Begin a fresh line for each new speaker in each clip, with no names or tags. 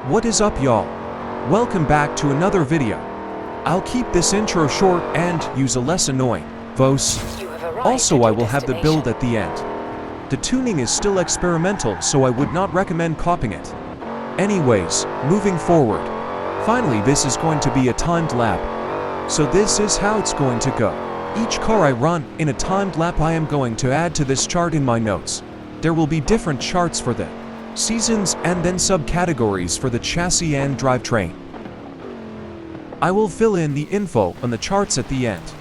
What is up, y'all? Welcome back to another video. I'll keep this intro short and use a less annoying voice. Also, I will have the build at the end. The tuning is still experimental, so I would not recommend copying it. Anyways, moving forward. Finally, this is going to be a timed lap. So this is how it's going to go. Each car I run in a timed lap, I am going to add to this chart in my notes. There will be different charts for the seasons and then subcategories for the chassis and drivetrain. I will fill in the info on the charts at the end.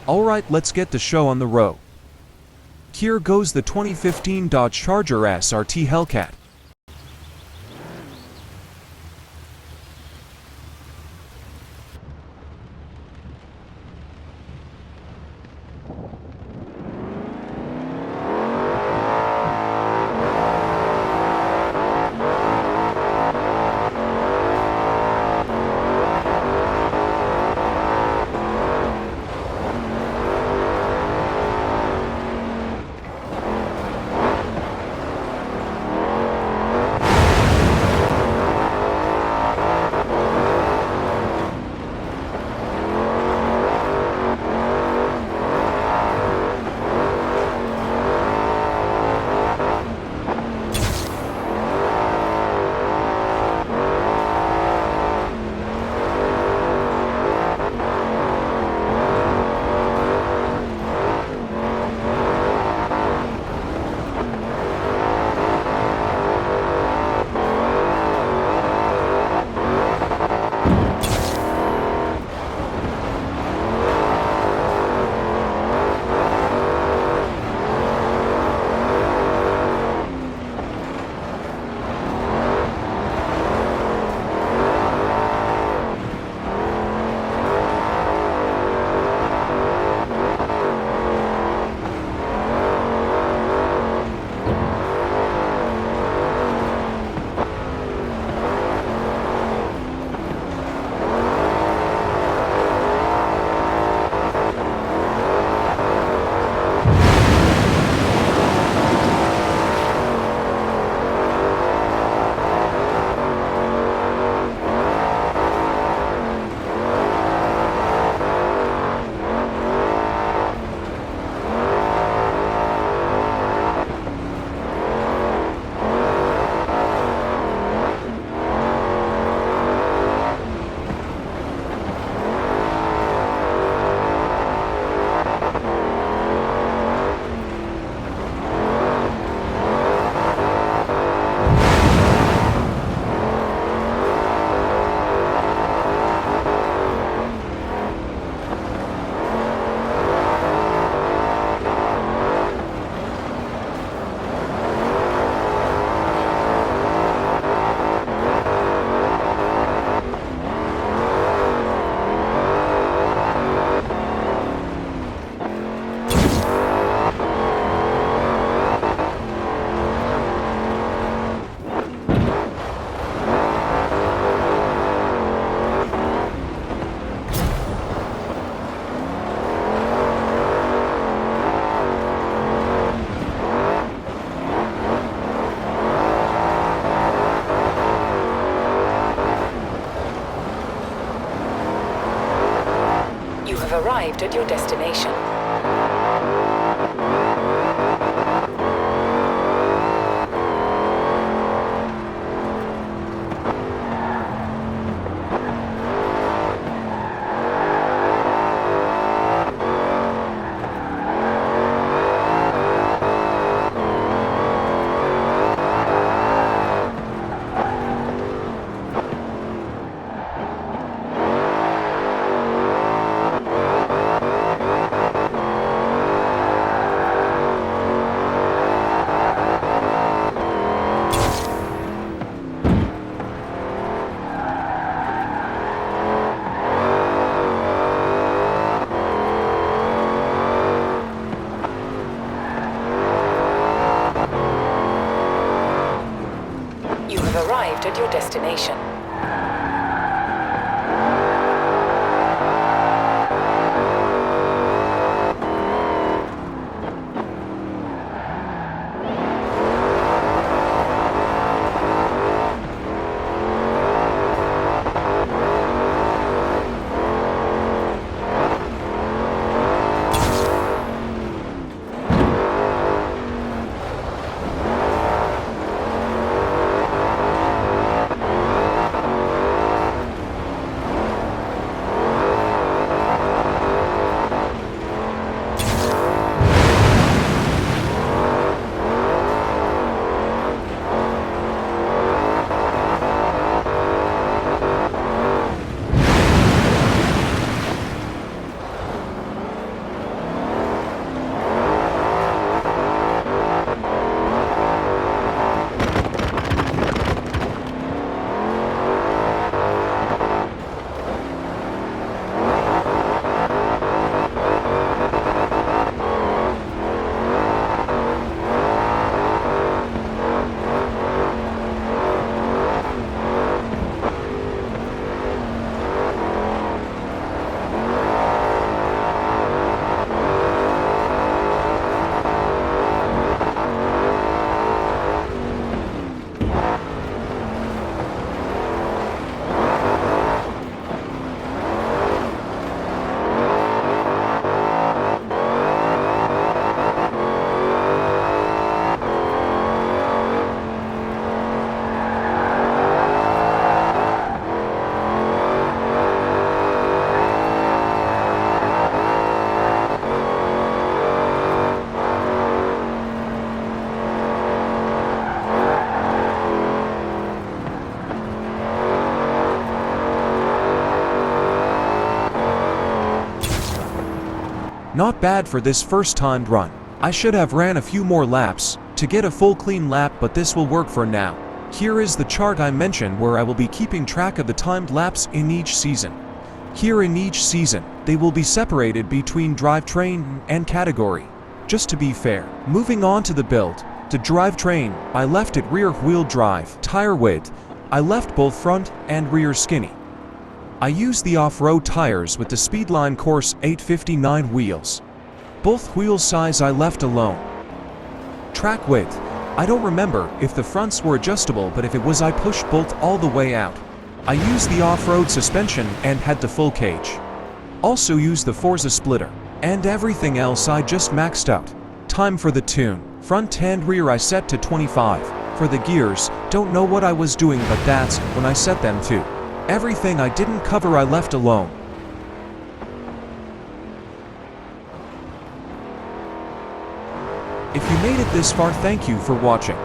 Alright, let's get the show on the road. Here goes the 2015 Dodge Charger SRT Hellcat.
Arrived at your destination. Arrived at your destination.
Not bad for this first timed run. I should have ran a few more laps to get a full clean lap, but this will work for now. Here is the chart I mentioned where I will be keeping track of the timed laps in each season. Here in each season, they will be separated between drivetrain and category, just to be fair. Moving on to the build. To drivetrain, I left it rear-wheel drive. Tire width, I left both front and rear skinny. I used the off-road tires with the Speedline Course 859 wheels. Both wheel size I left alone. Track width, I don't remember if the fronts were adjustable, but if it was, I pushed both all the way out. I used the off-road suspension and had the full cage. Also used the Forza splitter. And everything else I just maxed out. Time for the tune. Front and rear I set to 25. For the gears, don't know what I was doing, but that's when I set them to. Everything I didn't cover I left alone. If you made it this far, thank you for watching.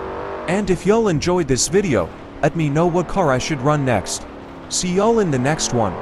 And if y'all enjoyed this video, let me know what car I should run next. See y'all in the next one.